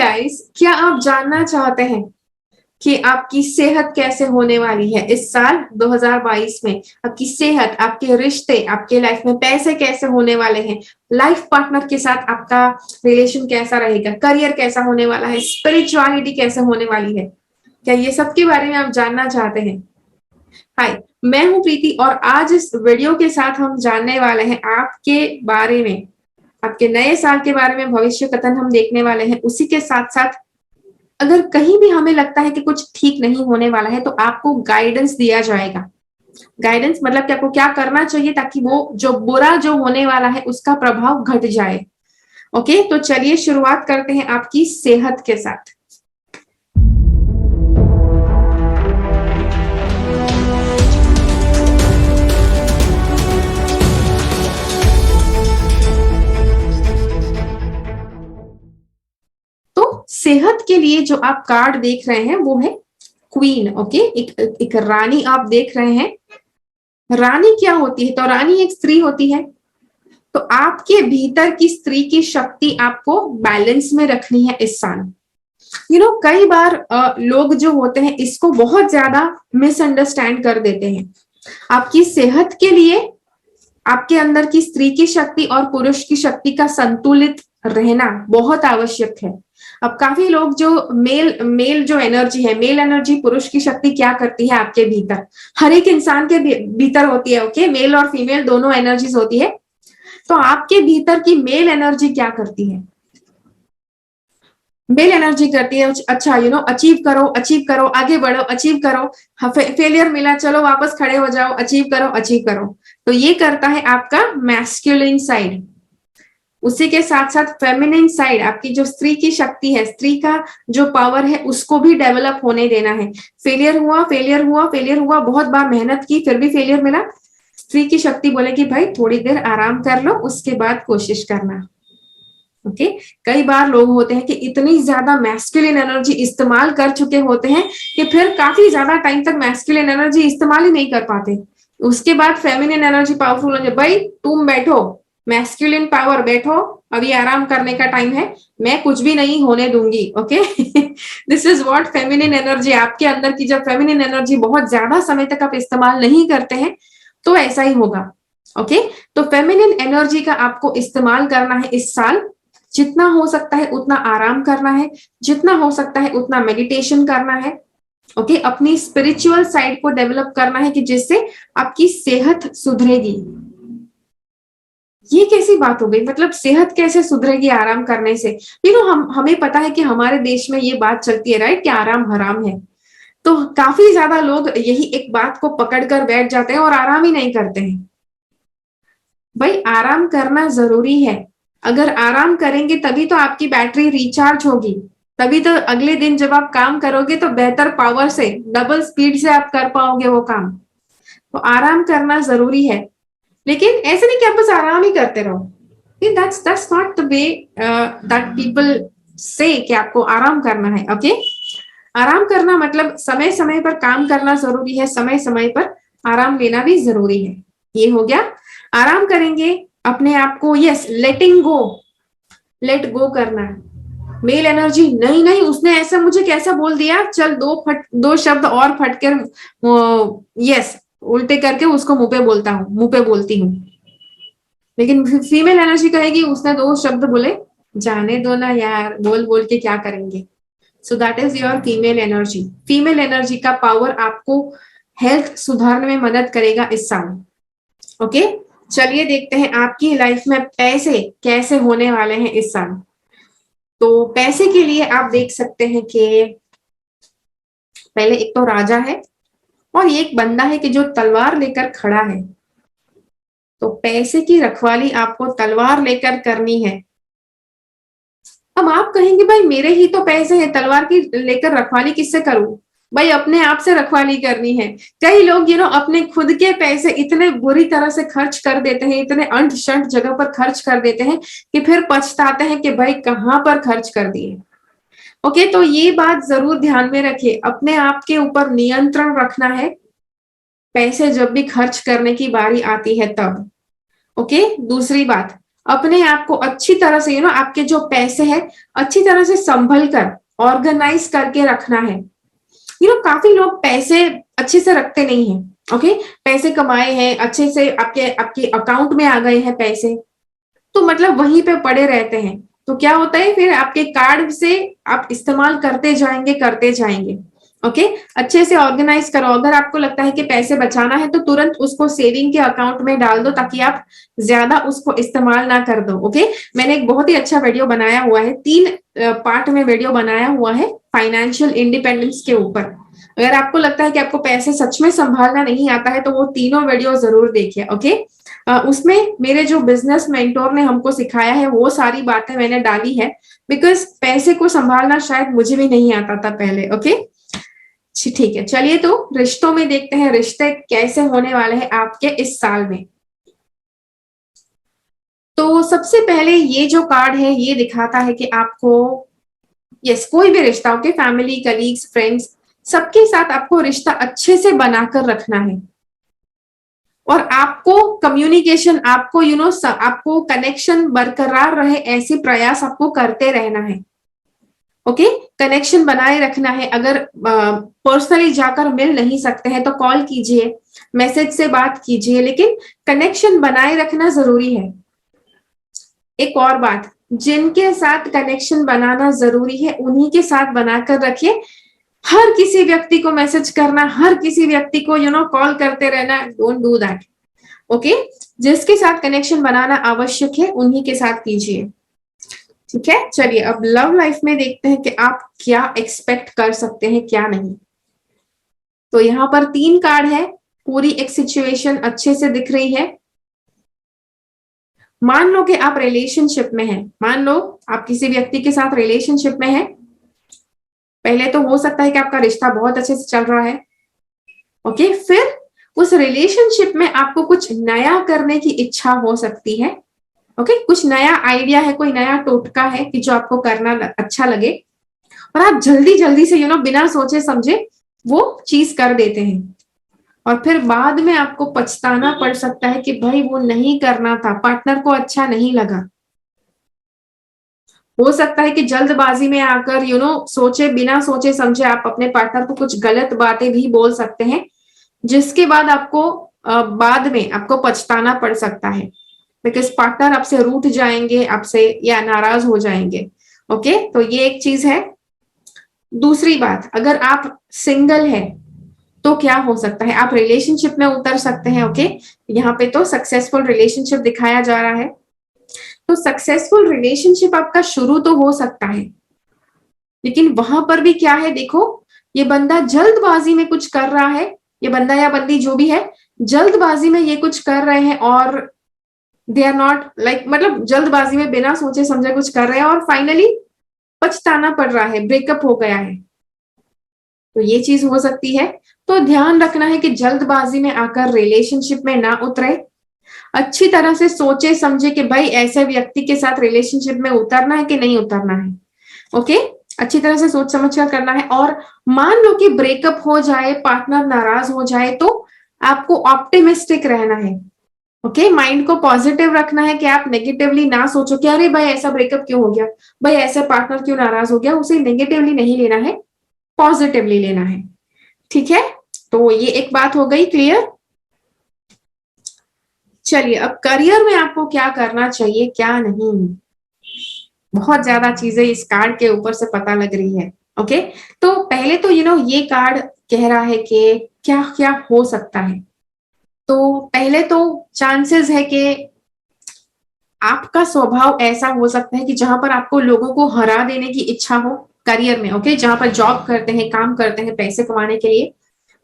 Guys, क्या आप जानना चाहते हैं कि आपकी सेहत कैसे होने वाली है इस साल 2022 में? आपकी सेहत, आपके रिश्ते, आपके लाइफ में पैसे कैसे होने वाले हैं, लाइफ पार्टनर के साथ आपका रिलेशन कैसा रहेगा, करियर कैसा होने वाला है, स्पिरिचुअलिटी कैसे होने वाली है? क्या ये सब के बारे में आप जानना चाहते हैं? हाय, मैं हूं प्रीति और आज इस वीडियो के साथ हम जानने वाले हैं आपके बारे में, आपके नए साल के बारे में भविष्य कथन हम देखने वाले हैं। उसी के साथ साथ अगर कहीं भी हमें लगता है कि कुछ ठीक नहीं होने वाला है तो आपको गाइडेंस दिया जाएगा। गाइडेंस मतलब कि आपको क्या करना चाहिए ताकि वो जो बुरा जो होने वाला है उसका प्रभाव घट जाए। ओके, तो चलिए शुरुआत करते हैं आपकी सेहत के साथ। तो सेहत के लिए जो आप कार्ड देख रहे हैं वो है क्वीन। ओके, एक रानी आप देख रहे हैं। रानी क्या होती है? तो रानी एक स्त्री होती है। तो आपके भीतर की स्त्री की शक्ति आपको बैलेंस में रखनी है इस साल। कई बार लोग जो होते हैं इसको बहुत ज्यादा मिसअंडरस्टैंड कर देते हैं। आपकी सेहत के लिए आपके अंदर की स्त्री की शक्ति और पुरुष की शक्ति का संतुलित रहना बहुत आवश्यक है। अब काफी लोग जो मेल जो एनर्जी है, मेल एनर्जी पुरुष की शक्ति क्या करती है आपके भीतर, हर एक इंसान के भीतर होती है। ओके, मेल और फीमेल दोनों एनर्जीज होती है। तो आपके भीतर की मेल एनर्जी क्या करती है? मेल एनर्जी करती है अच्छा अचीव करो, आगे बढ़ो, अचीव करो। फेलियर मिला, चलो वापस खड़े हो जाओ, अचीव करो, अचीव करो। तो ये करता है आपका मैस्कुलिन साइड। उसी के साथ साथ फेमिनिन साइड, आपकी जो स्त्री की शक्ति है, स्त्री का जो पावर है उसको भी डेवलप होने देना है। फेलियर हुआ, फेलियर हुआ, फेलियर हुआ, बहुत बार मेहनत की फिर भी फेलियर मिला, स्त्री की शक्ति बोलेगी भाई थोड़ी देर आराम कर लो, उसके बाद कोशिश करना। ओके, कई बार लोग होते हैं कि इतनी ज्यादा मैस्कुलिन एनर्जी इस्तेमाल कर चुके होते हैं कि फिर काफी ज्यादा टाइम तक मैस्कुलिन एनर्जी इस्तेमाल ही नहीं कर पाते। उसके बाद फेमिनिन एनर्जी पावरफुल हो जाए, भाई तुम बैठो, मैस्कुलिन पावर बैठो, अभी आराम करने का टाइम है, मैं कुछ भी नहीं होने दूंगी। Okay, this is what feminine energy. आपके अंदर की जब फेमिनिन एनर्जी बहुत ज्यादा समय तक आप इस्तेमाल नहीं करते हैं तो ऐसा ही होगा। ओके, तो फेमिनिन एनर्जी का आपको इस्तेमाल करना है इस साल। जितना हो सकता है उतना आराम करना है, जितना हो सकता है उतना मेडिटेशन करना है। ओके, अपनी स्पिरिचुअल साइड को डेवलप करना है कि जिससे आपकी सेहत सुधरेगी। ये कैसी बात हो गई? मतलब सेहत कैसे सुधरेगी आराम करने से? हमें पता है कि हमारे देश में ये बात चलती है, राइट, कि आराम हराम है। तो काफी ज्यादा लोग यही एक बात को पकड़कर बैठ जाते हैं और आराम ही नहीं करते हैं। भाई आराम करना जरूरी है। अगर आराम करेंगे तभी तो आपकी बैटरी रिचार्ज होगी, तभी तो अगले दिन जब आप काम करोगे तो बेहतर पावर से, डबल स्पीड से आप कर पाओगे वो काम। तो आराम करना जरूरी है, लेकिन ऐसे नहीं कि आप बस आराम ही करते रहो। that's not the way that people say कि आपको आराम करना है। ओके, आराम करना मतलब समय समय पर काम करना जरूरी है, समय समय पर आराम लेना भी जरूरी है। ये हो गया, आराम करेंगे अपने आप को, यस, लेटिंग गो, लेट गो करना है। मेल एनर्जी नहीं नहीं, उसने ऐसा मुझे कैसा बोल दिया, चल दो शब्द और फटकर यस उल्टे करके उसको मुंह पे बोलती हूँ। लेकिन फीमेल एनर्जी कहेगी उसने दो शब्द बोले, जाने दो ना यार, बोल बोल के क्या करेंगे। So that is your female energy. Female energy का पावर आपको हेल्थ सुधारने में मदद करेगा इस साल। ओके, चलिए देखते हैं आपकी लाइफ में पैसे कैसे होने वाले हैं इस साल। तो पैसे के लिए आप देख सकते हैं कि पहले एक तो राजा है और एक बंदा है कि जो तलवार लेकर खड़ा है। तो पैसे की रखवाली आपको तलवार लेकर करनी है। अब आप कहेंगे भाई मेरे ही तो पैसे हैं, तलवार की लेकर रखवाली किससे करूं? भाई अपने आप से रखवाली करनी है। कई लोग अपने खुद के पैसे इतने बुरी तरह से खर्च कर देते हैं, इतने अंट शंट जगह पर खर्च कर देते हैं कि फिर पछताते हैं कि भाई कहां पर खर्च कर दिए। ओके, तो ये बात जरूर ध्यान में रखिए, अपने आप के ऊपर नियंत्रण रखना है पैसे जब भी खर्च करने की बारी आती है तब। ओके, दूसरी बात, अपने आप को अच्छी तरह से आपके जो पैसे हैं अच्छी तरह से संभल कर ऑर्गेनाइज करके रखना है। काफी लोग पैसे अच्छे से रखते नहीं है। ओके, पैसे कमाए हैं अच्छे से, आपके आपके अकाउंट में आ गए हैं पैसे, तो मतलब वहीं पे पड़े रहते हैं। तो क्या होता है, फिर आपके कार्ड से आप इस्तेमाल करते जाएंगे करते जाएंगे। ओके, अच्छे से ऑर्गेनाइज करो। अगर आपको लगता है कि पैसे बचाना है तो तुरंत उसको सेविंग के अकाउंट में डाल दो, ताकि आप ज्यादा उसको इस्तेमाल ना कर दो। ओके, मैंने एक बहुत ही अच्छा वीडियो बनाया हुआ है, 3 पार्ट में वीडियो बनाया हुआ है फाइनेंशियल इंडिपेंडेंस के ऊपर। अगर आपको लगता है कि आपको पैसे सच में संभालना नहीं आता है तो वो तीनों वीडियो जरूर देखिए। ओके, उसमें मेरे जो बिजनेस मेंटोर ने हमको सिखाया है वो सारी बातें मैंने डाली है, बिकॉज पैसे को संभालना शायद मुझे भी नहीं आता था पहले। ओके, ठीक है, चलिए तो रिश्तों में देखते हैं रिश्ते कैसे होने वाले हैं आपके इस साल में। तो सबसे पहले ये जो कार्ड है ये दिखाता है कि आपको, यस, कोई भी रिश्ता, ओके, फैमिली, कलीग्स, फ्रेंड्स, सबके साथ आपको रिश्ता अच्छे से बनाकर रखना है। और आपको कम्युनिकेशन, आपको आपको कनेक्शन बरकरार रहे ऐसे प्रयास आपको करते रहना है। ओके, कनेक्शन बनाए रखना है। अगर पर्सनली जाकर मिल नहीं सकते हैं तो कॉल कीजिए, मैसेज से बात कीजिए, लेकिन कनेक्शन बनाए रखना जरूरी है। एक और बात, जिनके साथ कनेक्शन बनाना जरूरी है उन्हीं के साथ बनाकर रखिए। हर किसी व्यक्ति को मैसेज करना, हर किसी व्यक्ति को कॉल करते रहना, डोंट डू दैट। ओके, जिसके साथ कनेक्शन बनाना आवश्यक है उन्हीं के साथ कीजिए। ठीक है, चलिए अब लव लाइफ में देखते हैं कि आप क्या एक्सपेक्ट कर सकते हैं क्या नहीं। तो यहाँ पर 3 कार्ड है, पूरी एक सिचुएशन अच्छे से दिख रही है। मान लो कि आप रिलेशनशिप में हैं, मान लो आप किसी व्यक्ति के साथ रिलेशनशिप में हैं। पहले तो हो सकता है कि आपका रिश्ता बहुत अच्छे से चल रहा है। ओके, फिर उस रिलेशनशिप में आपको कुछ नया करने की इच्छा हो सकती है। ओके, कुछ नया आइडिया है, कोई नया टोटका है कि जो आपको करना अच्छा लगे, और आप जल्दी जल्दी से बिना सोचे समझे वो चीज कर देते हैं, और फिर बाद में आपको पछताना पड़ सकता है कि भाई वो नहीं करना था, पार्टनर को अच्छा नहीं लगा। हो सकता है कि जल्दबाजी में आकर सोचे बिना सोचे समझे आप अपने पार्टनर को कुछ गलत बातें भी बोल सकते हैं, जिसके बाद आपको बाद में आपको पछताना पड़ सकता है, बिकॉज पार्टनर आपसे रूठ जाएंगे, आपसे या नाराज हो जाएंगे। ओके, तो ये एक चीज है। दूसरी बात, अगर आप सिंगल है तो क्या हो सकता है, आप रिलेशनशिप में उतर सकते हैं। ओके, यहाँ पे तो सक्सेसफुल रिलेशनशिप दिखाया जा रहा है। तो सक्सेसफुल रिलेशनशिप आपका शुरू तो हो सकता है, लेकिन वहां पर भी क्या है, देखो, ये बंदा जल्दबाजी में कुछ कर रहा है, ये बंदा या बंदी जो भी है जल्दबाजी में ये कुछ कर रहे हैं, और दे आर नॉट लाइक, मतलब जल्दबाजी में बिना सोचे समझे कुछ कर रहे हैं और फाइनली पछताना पड़ रहा है, ब्रेकअप हो गया है। तो ये चीज हो सकती है। तो ध्यान रखना है कि जल्दबाजी में आकर रिलेशनशिप में ना उतरे, अच्छी तरह से सोचे समझे कि भाई ऐसे व्यक्ति के साथ रिलेशनशिप में उतरना है कि नहीं उतरना है। ओके, अच्छी तरह से सोच समझ कर करना है। और मान लो कि ब्रेकअप हो जाए, पार्टनर नाराज हो जाए, तो आपको ऑप्टिमिस्टिक रहना है। ओके, माइंड को पॉजिटिव रखना है कि आप नेगेटिवली ना सोचो कि अरे भाई ऐसा ब्रेकअप क्यों हो गया, भाई ऐसे पार्टनर क्यों नाराज हो गया, उसे नेगेटिवली नहीं लेना है, पॉजिटिवली लेना है। ठीक है, तो ये एक बात हो गई क्लियर। चलिए अब करियर में आपको क्या करना चाहिए क्या नहीं। बहुत ज्यादा चीजें इस कार्ड के ऊपर से पता लग रही है। ओके, तो पहले तो ये कार्ड कह रहा है कि क्या क्या हो सकता है। तो पहले तो चांसेस है कि आपका स्वभाव ऐसा हो सकता है कि जहां पर आपको लोगों को हरा देने की इच्छा हो करियर में। ओके, जहां पर जॉब करते हैं, काम करते हैं पैसे कमाने के लिए,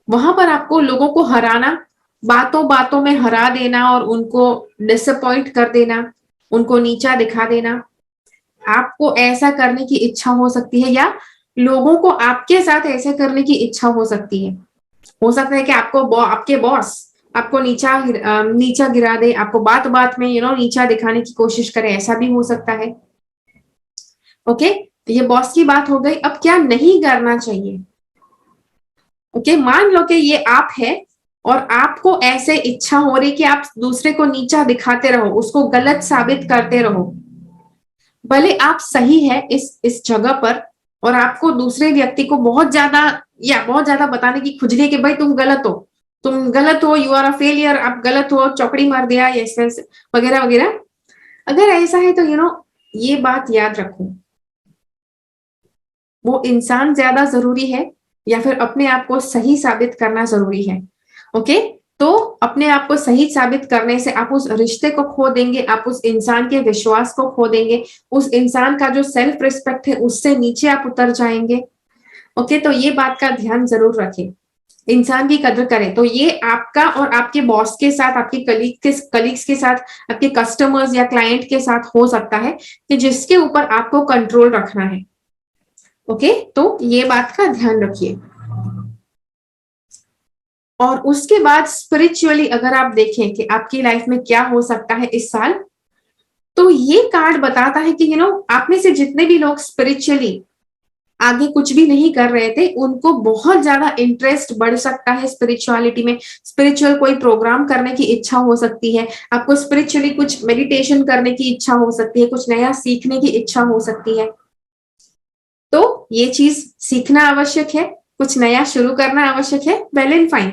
वहां पर आपको लोगों को हराना, बातों बातों में हरा देना और उनको डिसअपॉइंट कर देना, उनको नीचा दिखा देना, आपको ऐसा करने की इच्छा हो सकती है, या लोगों को आपके साथ ऐसे करने की इच्छा हो सकती है। हो सकता है कि आपके बॉस आपको नीचा गिरा दे, आपको बात बात में नीचा दिखाने की कोशिश करे, ऐसा भी हो सकता है। ओके, तो ये बॉस की बात हो गई। अब क्या नहीं करना चाहिए। ओके, मान लो कि ये आप है और आपको ऐसे इच्छा हो रही कि आप दूसरे को नीचा दिखाते रहो, उसको गलत साबित करते रहो, भले आप सही है इस जगह पर, और आपको दूसरे व्यक्ति को बहुत ज्यादा बताने की खुजली है कि भाई तुम गलत हो, यू आर अ फेलियर, आप गलत हो, चौकड़ी मार दिया, ऐसे वगैरह वगैरह। अगर ऐसा है तो ये बात याद रखो, वो इंसान ज्यादा जरूरी है या फिर अपने आप को सही साबित करना जरूरी है? ओके, तो अपने आप को सही साबित करने से आप उस रिश्ते को खो देंगे, आप उस इंसान के विश्वास को खो देंगे, उस इंसान का जो सेल्फ रिस्पेक्ट है उससे नीचे आप उतर जाएंगे। ओके, तो ये बात का ध्यान जरूर रखें, इंसान की कदर करें। तो ये आपका और आपके बॉस के साथ, आपके कलीग्स के साथ, आपके कस्टमर्स या क्लाइंट के साथ हो सकता है कि जिसके ऊपर आपको कंट्रोल रखना है। ओके, तो ये बात का ध्यान रखिए। और उसके बाद स्पिरिचुअली अगर आप देखें कि आपकी लाइफ में क्या हो सकता है इस साल, तो ये कार्ड बताता है कि आप में से जितने भी लोग स्पिरिचुअली आगे कुछ भी नहीं कर रहे थे, उनको बहुत ज्यादा इंटरेस्ट बढ़ सकता है स्पिरिचुअलिटी में। स्पिरिचुअल कोई प्रोग्राम करने की इच्छा हो सकती है, आपको स्पिरिचुअली कुछ मेडिटेशन करने की इच्छा हो सकती है, कुछ नया सीखने की इच्छा हो सकती है। तो ये चीज सीखना आवश्यक है, कुछ नया शुरू करना आवश्यक है, वेल एंड फाइन।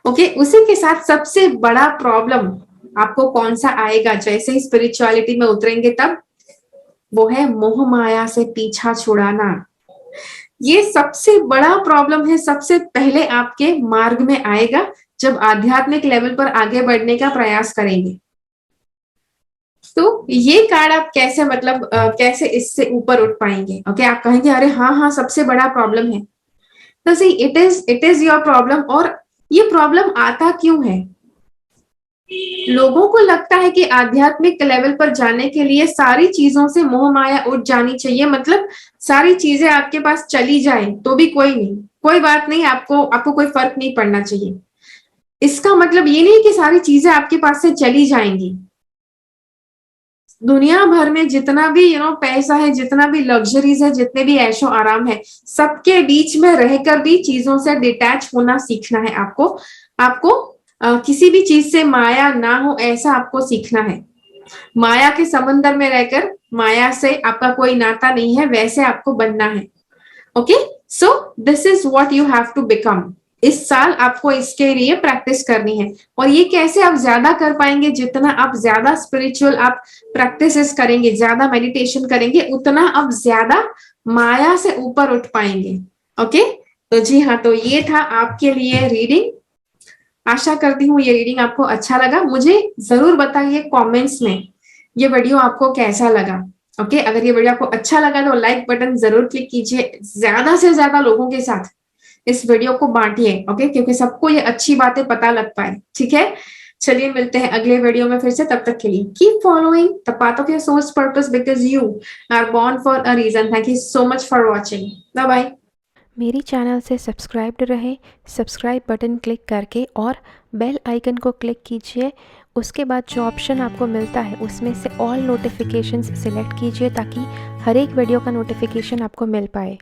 ओके, उसी के साथ सबसे बड़ा प्रॉब्लम आपको कौन सा आएगा जैसे ही स्पिरिचुअलिटी में उतरेंगे तब? वो है मोह माया से पीछा छुड़ाना। ये सबसे बड़ा प्रॉब्लम है, सबसे पहले आपके मार्ग में आएगा जब आध्यात्मिक लेवल पर आगे बढ़ने का प्रयास करेंगे। तो ये कार्ड आप कैसे कैसे इससे ऊपर उठ पाएंगे? ओके, आप कहेंगे अरे हाँ सबसे बड़ा प्रॉब्लम है। तो see it is your problem. और ये प्रॉब्लम आता क्यों है? लोगों को लगता है कि आध्यात्मिक लेवल पर जाने के लिए सारी चीजों से मोह माया उठ जानी चाहिए, मतलब सारी चीजें आपके पास चली जाए तो भी कोई नहीं, कोई बात नहीं, आपको कोई फर्क नहीं पड़ना चाहिए। इसका मतलब ये नहीं कि सारी चीजें आपके पास से चली जाएंगी। दुनिया भर में जितना भी पैसा है, जितना भी लग्जरीज है, जितने भी ऐशो आराम है, सबके बीच में रहकर भी चीजों से डिटैच होना सीखना है आपको। आपको किसी भी चीज से माया ना हो ऐसा आपको सीखना है। माया के समंदर में रहकर माया से आपका कोई नाता नहीं है, वैसे आपको बनना है। Okay, so this is what you have to become. इस साल आपको इसके लिए प्रैक्टिस करनी है। और ये कैसे आप ज्यादा कर पाएंगे? जितना आप ज्यादा स्पिरिचुअल आप प्रैक्टिसेस करेंगे, ज्यादा मेडिटेशन करेंगे, उतना आप ज्यादा माया से ऊपर उठ पाएंगे। ओके, तो जी हाँ, तो ये था आपके लिए रीडिंग। आशा करती हूँ ये रीडिंग आपको अच्छा लगा। मुझे जरूर बताइए कमेंट्स में ये वीडियो आपको कैसा लगा। ओके, अगर ये वीडियो आपको अच्छा लगा तो लाइक बटन जरूर क्लिक कीजिए, ज्यादा से ज्यादा लोगों के साथ इस वीडियो को बांटिए। ओके, क्योंकि सबको ये अच्छी बातें पता लग पाए। ठीक है, चलिए मिलते हैं अगले वीडियो में फिर से। तब तक के लिए keep following the path of your soul's purpose because you are born for a reason. Thank you so much for watching. Bye bye. मेरी चैनल से सब्सक्राइब्ड रहे, सब्सक्राइब बटन क्लिक करके और बेल आइकन को क्लिक कीजिए। उसके बाद जो ऑप्शन आपको मिलता है उसमें से ऑल नोटिफिकेशंस सिलेक्ट कीजिए ताकि हर एक वीडियो का नोटिफिकेशन आपको मिल पाए।